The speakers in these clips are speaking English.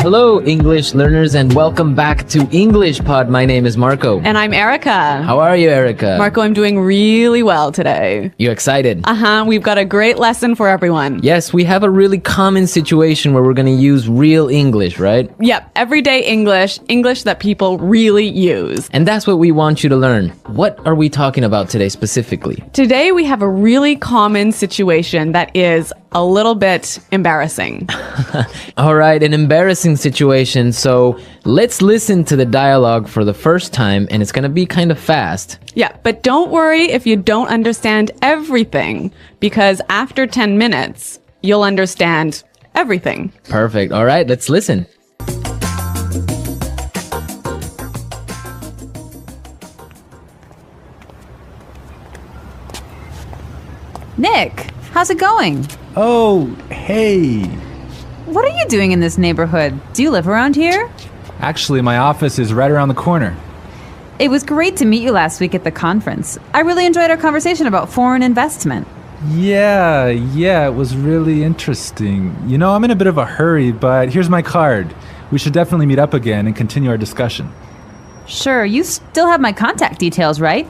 Hello, English learners, and welcome back to English Pod. My name is Marco. And I'm Erica. How are you, Erica? Marco, I'm doing really well today. You excited? We've got a great lesson for everyone. Yes, we have a really common situation where we're going to use real English, right? Yep, everyday English, English that people really use. And that's what we want you to learn. What are we talking about today specifically? Today we have a really common situation that is a little bit embarrassing. All right, an embarrassing situation. So let's listen to the dialogue for the first time, and it's going to be kind of fast. Yeah, but don't worry if you don't understand everything, because after 10 minutes, you'll understand everything. Perfect. All right, let's listen. Nick, how's it going? Oh, hey. What are you doing in this neighborhood? Do you live around here? Actually, my office is right around the corner. It was great to meet you last week at the conference. I really enjoyed our conversation about foreign investment. Yeah, it was really interesting. You know, I'm in a bit of a hurry, but here's my card. We should definitely meet up again and continue our discussion. Sure, you still have my contact details, right?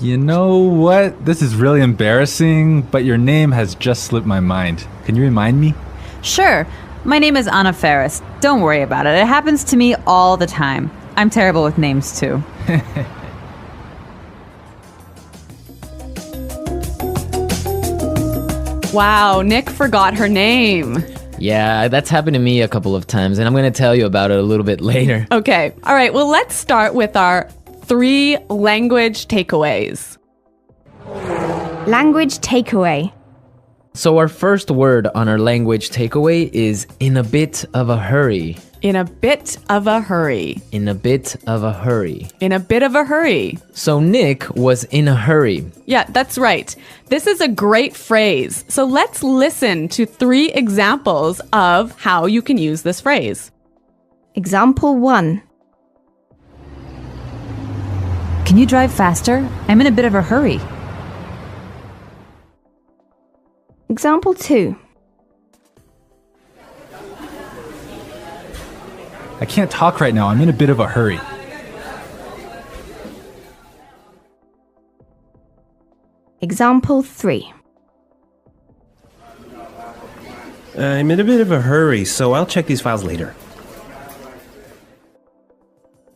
You know what? This is really embarrassing, but your name has just slipped my mind. Can you remind me? Sure. My name is Anna Ferris. Don't worry about it. It happens to me all the time. I'm terrible with names, too. Wow, Nick forgot her name. Yeah, that's happened to me a couple of times, and I'm going to tell you about it a little bit later. Okay, all right, well, let's start with our 3 language takeaways. Language takeaway. So our first word on our language takeaway is in a bit of a hurry. In a bit of a hurry. In a bit of a hurry. In a bit of a hurry. So Nick was in a hurry. Yeah, that's right. This is a great phrase. So let's listen to 3 examples of how you can use this phrase. Example 1. Can you drive faster? I'm in a bit of a hurry. Example 2. I can't talk right now. I'm in a bit of a hurry. Example 3. I'm in a bit of a hurry, so I'll check these files later.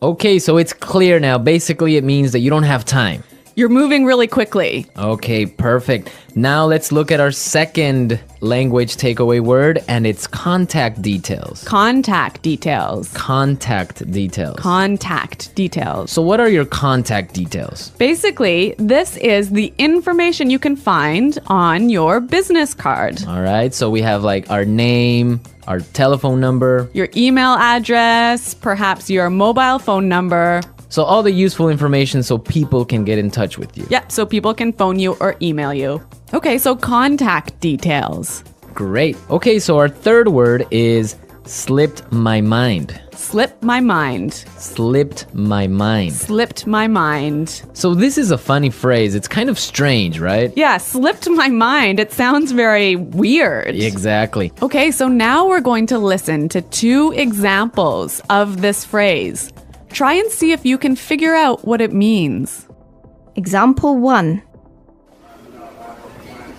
Okay, so it's clear now. Basically, it means that you don't have time. You're moving really quickly. Okay, perfect. Now let's look at our second language takeaway word, and it's contact details. Contact details. Contact details. Contact details. So what are your contact details? Basically, this is the information you can find on your business card. All right, so we have like our name, our telephone number. Your email address, perhaps your mobile phone number. So all the useful information so people can get in touch with you. Yep, so people can phone you or email you. Okay, so contact details. Great. Okay, so our third word is slipped my mind. Slipped my mind. Slipped my mind. Slipped my mind. So this is a funny phrase. It's kind of strange, right? Yeah, slipped my mind. It sounds very weird. Exactly. Okay, so now we're going to listen to 2 examples of this phrase. Try and see if you can figure out what it means. Example 1.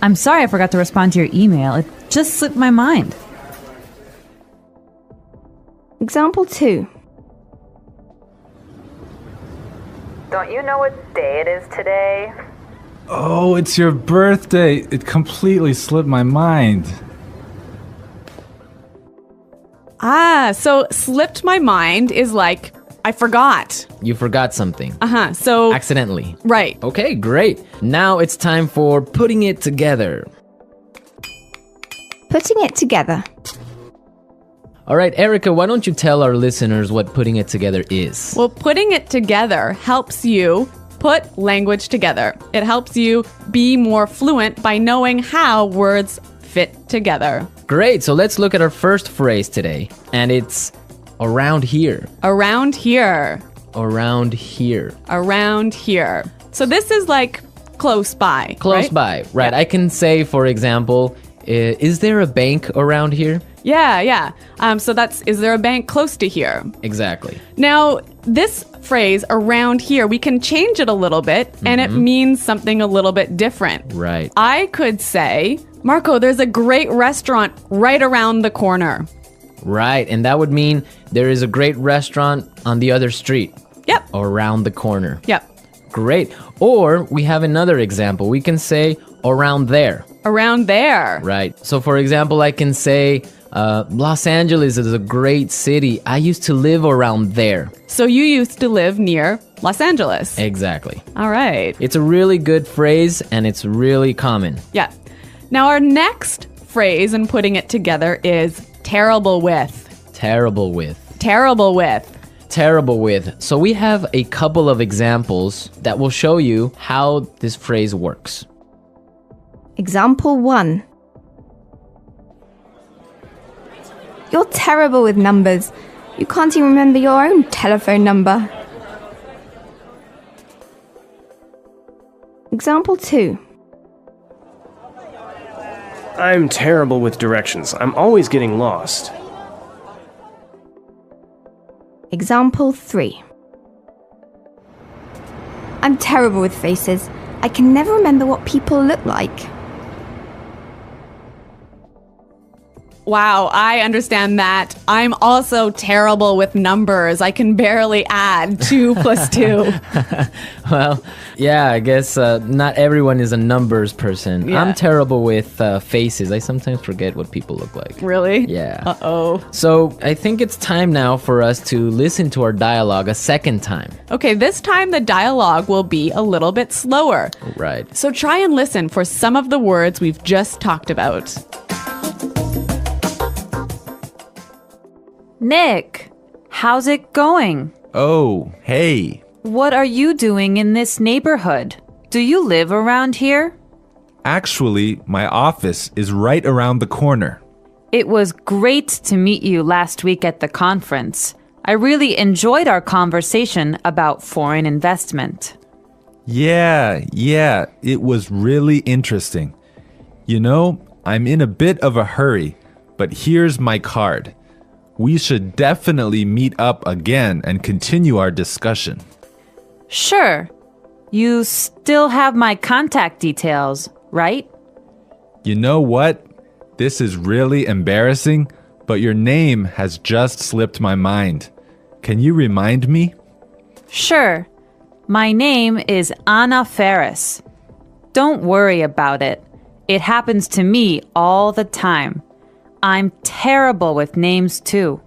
I'm sorry I forgot to respond to your email. It just slipped my mind. Example 2. Don't you know what day it is today? Oh, it's your birthday. It completely slipped my mind. So slipped my mind is like, I forgot. You forgot something. So Accidentally. right. Okay, great. Now it's time for putting it together. Putting it together. All right, Erica, why don't you tell our listeners what putting it together is? Well, putting it together helps you put language together. It helps you be more fluent by knowing how words fit together. Great, so let's look at our first phrase today, and it's around here. Around here. Around here. Around here. So this is like close by. Close right? by, right. Yeah. I can say, for example, is there a bank around here? Yeah. So that's, is there a bank close to here? Exactly. Now, this phrase around here, we can change it a little bit and it means something a little bit different. Right. I could say, Marco, there's a great restaurant right around the corner. Right. And that would mean there is a great restaurant on the other street. Yep. Or around the corner. Yep. Great. Or we have another example. We can say around there. Around there. Right. So for example, I can say Los Angeles is a great city. I used to live around there. So you used to live near Los Angeles. Exactly. All right. It's a really good phrase and it's really common. Yeah. Now our next phrase in putting it together is terrible with. Terrible with. Terrible with. Terrible with. So we have a couple of examples that will show you how this phrase works. Example 1. You're terrible with numbers. You can't even remember your own telephone number. Example 2. I'm terrible with directions. I'm always getting lost. Example 3. I'm terrible with faces. I can never remember what people look like. Wow, I understand that. I'm also terrible with numbers. I can barely add 2 plus 2. Well, yeah, I guess not everyone is a numbers person. Yeah. I'm terrible with faces. I sometimes forget what people look like. Really? Yeah. Uh-oh. So I think it's time now for us to listen to our dialogue a second time. Okay, this time the dialogue will be a little bit slower. Right. So try and listen for some of the words we've just talked about. Nick, how's it going? Oh, hey. What are you doing in this neighborhood? Do you live around here? Actually, my office is right around the corner. It was great to meet you last week at the conference. I really enjoyed our conversation about foreign investment. Yeah, it was really interesting. You know, I'm in a bit of a hurry, but here's my card. We should definitely meet up again and continue our discussion. Sure. You still have my contact details, right? You know what? This is really embarrassing, but your name has just slipped my mind. Can you remind me? Sure. My name is Anna Ferris. Don't worry about it. It happens to me all the time. I'm terrible with names too.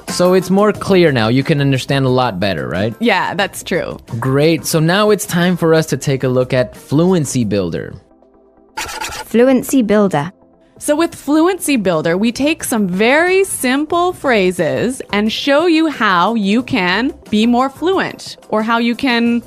So it's more clear now. You can understand a lot better, right? Yeah, that's true. Great. So now it's time for us to take a look at Fluency Builder. Fluency Builder. So with Fluency Builder, we take some very simple phrases and show you how you can be more fluent or how you can,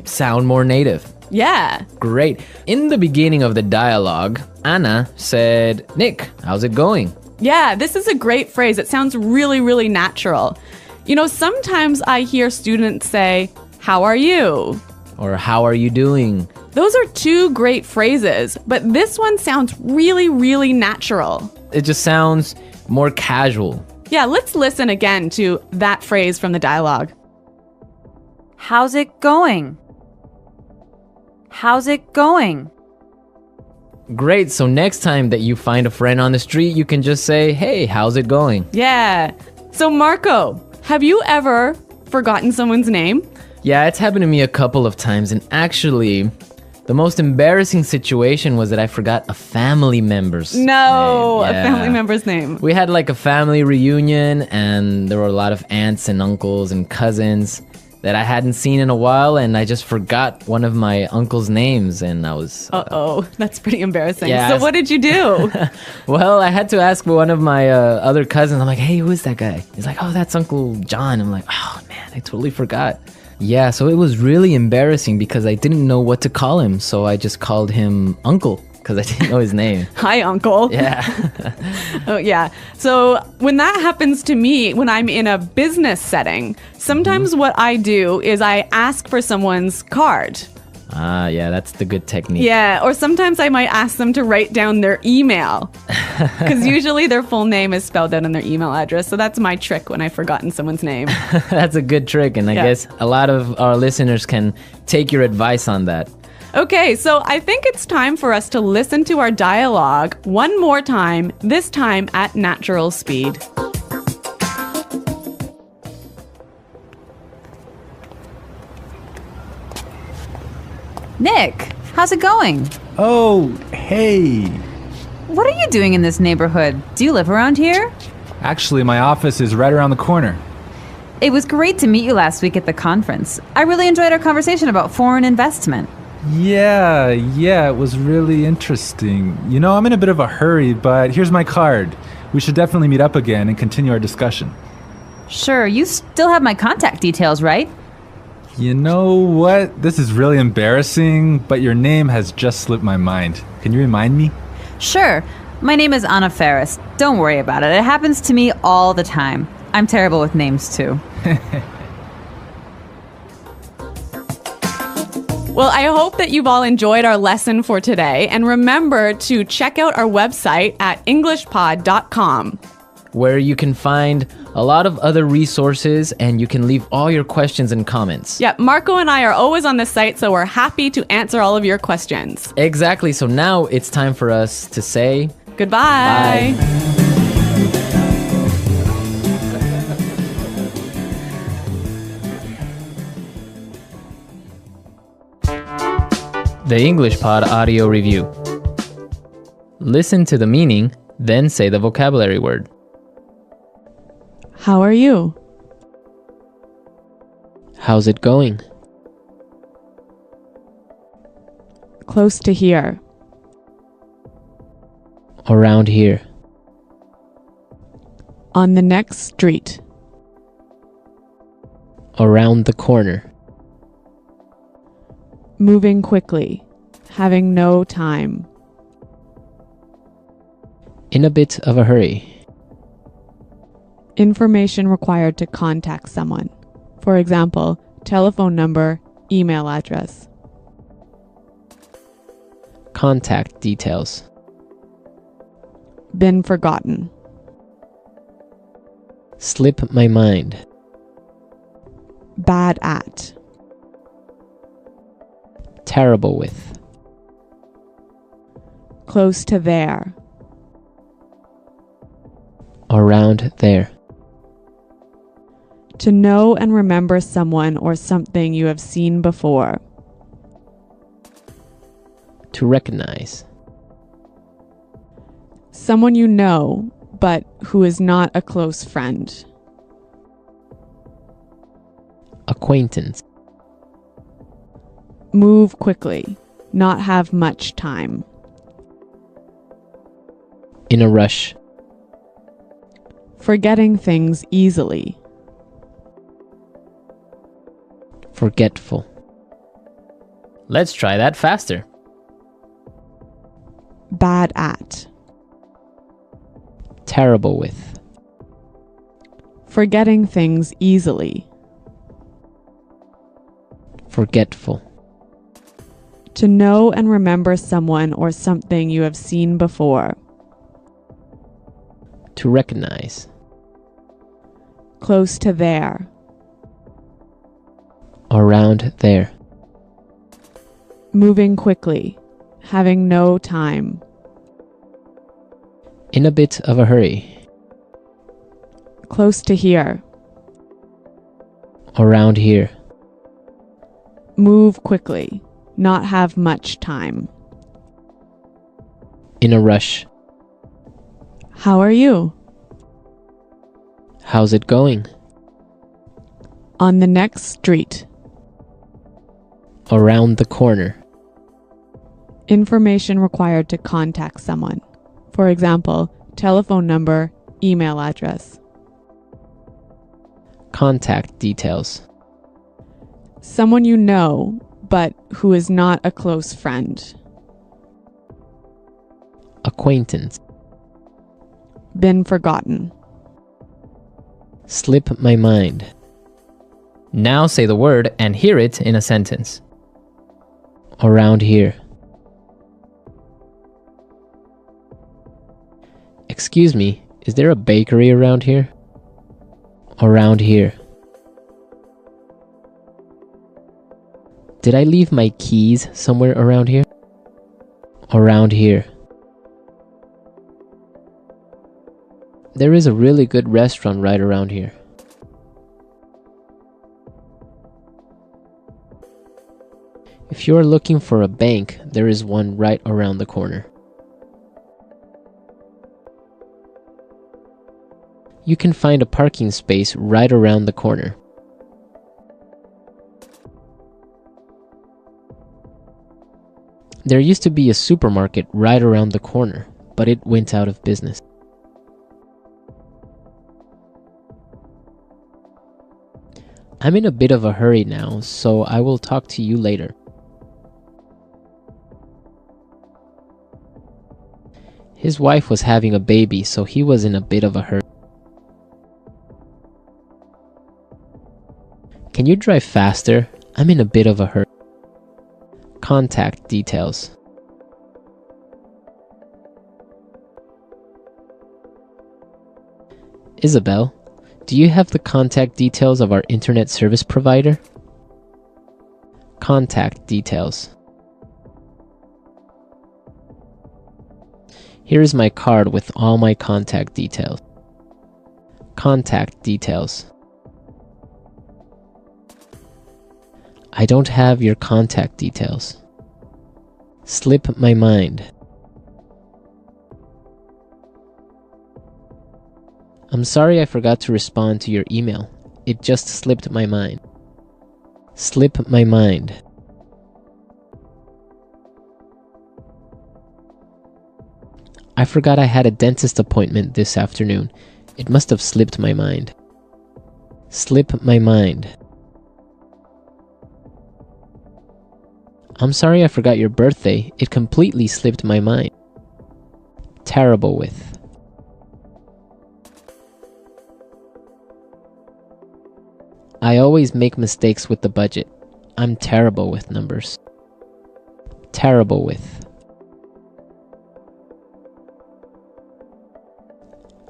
Sound more native. yeah. Great. In the beginning of the dialogue, Anna said, Nick, how's it going? Yeah, this is a great phrase. It sounds really, really natural. You know, sometimes I hear students say, how are you? Or how are you doing? Those are 2 great phrases, but this one sounds really, really natural. It just sounds more casual. Yeah, let's listen again to that phrase from the dialogue. How's it going? How's it going? Great. So next time that you find a friend on the street, you can just say, hey, how's it going? Yeah. So Marco, have you ever forgotten someone's name? Yeah, it's happened to me a couple of times. And actually, the most embarrassing situation was that I forgot a family member's name. No, a Yeah. family member's name. We had like a family reunion and there were a lot of aunts and uncles and cousins that I hadn't seen in a while, and I just forgot one of my uncle's names, and I was... Uh-oh, that's pretty embarrassing. Yeah, So what did you do? Well, I had to ask one of my other cousins. I'm like, hey, who is that guy? He's like, oh, that's Uncle John. I'm like, oh, man, I totally forgot. Yeah, so it was really embarrassing because I didn't know what to call him, so I just called him Uncle because I didn't know his name. Hi, Uncle. Yeah. Oh, yeah. So when that happens to me, when I'm in a business setting, sometimes what I do is I ask for someone's card. Ah, yeah, that's the good technique. Yeah, or sometimes I might ask them to write down their email. Because usually their full name is spelled out in their email address. So that's my trick when I've forgotten someone's name. That's a good trick, and I Yeah. guess a lot of our listeners can take your advice on that. Okay, so I think it's time for us to listen to our dialogue one more time, this time at natural speed. Nick, how's it going? Oh, hey. What are you doing in this neighborhood? Do you live around here? Actually, my office is right around the corner. It was great to meet you last week at the conference. I really enjoyed our conversation about foreign investment. Yeah, it was really interesting. You know, I'm in a bit of a hurry, but here's my card. We should definitely meet up again and continue our discussion. Sure, you still have my contact details, right? You know what? This is really embarrassing, but your name has just slipped my mind. Can you remind me? Sure. My name is Anna Ferris. Don't worry about it. It happens to me all the time. I'm terrible with names, too. Well, I hope that you've all enjoyed our lesson for today. And remember to check out our website at EnglishPod.com. where you can find a lot of other resources and you can leave all your questions and comments. Yeah, Marco and I are always on the site, so we're happy to answer all of your questions. Exactly. So now it's time for us to say Goodbye. Bye. The English Pod Audio Review. Listen to the meaning, then say the vocabulary word. How are you? How's it going? Close to here. Around here. On the next street. Around the corner. Moving quickly. Having no time. In a bit of a hurry. Information required to contact someone. For example, telephone number, email address. Contact details. Been forgotten. Slip my mind. Bad at. Terrible with. Close to there. Around there. To know and remember someone or something you have seen before. To recognize. Someone you know, but who is not a close friend. Acquaintance. Move quickly. Not have much time. In a rush. Forgetting things easily. Forgetful. Let's try that faster. Bad at. Terrible with. Forgetting things easily. Forgetful. To know and remember someone or something you have seen before. To recognize. Close to there. Around there. Moving quickly. Having no time. In a bit of a hurry. Close to here. Around here. Move quickly. Not have much time. In a rush. How are you? How's it going? On the next street. Around the corner. Information required to contact someone. For example, telephone number, email address. Contact details. Someone you know, but who is not a close friend. Acquaintance. Been forgotten. Slip my mind. Now say the word and hear it in a sentence. Around here. Excuse me, is there a bakery around here? Around here. Did I leave my keys somewhere around here? Around here. There is a really good restaurant right around here. If you are looking for a bank, there is one right around the corner. You can find a parking space right around the corner. There used to be a supermarket right around the corner, but it went out of business. I'm in a bit of a hurry now, so I will talk to you later. His wife was having a baby, so he was in a bit of a hurry. Can you drive faster? I'm in a bit of a hurry. Contact details. Isabel, do you have the contact details of our internet service provider? Contact details. Here is my card with all my contact details. Contact details. I don't have your contact details. Slip my mind. I'm sorry I forgot to respond to your email. It just slipped my mind. Slip my mind. I forgot I had a dentist appointment this afternoon. It must have slipped my mind. Slip my mind. I'm sorry I forgot your birthday. It completely slipped my mind. Terrible with. I always make mistakes with the budget. I'm terrible with numbers. Terrible with.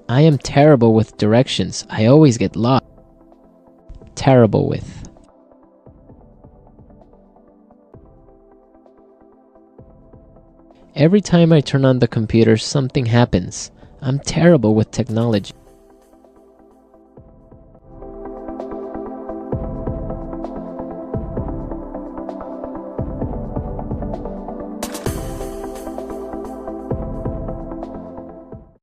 I am terrible with directions. I always get lost. Terrible with. Every time I turn on the computer, something happens. I'm terrible with technology.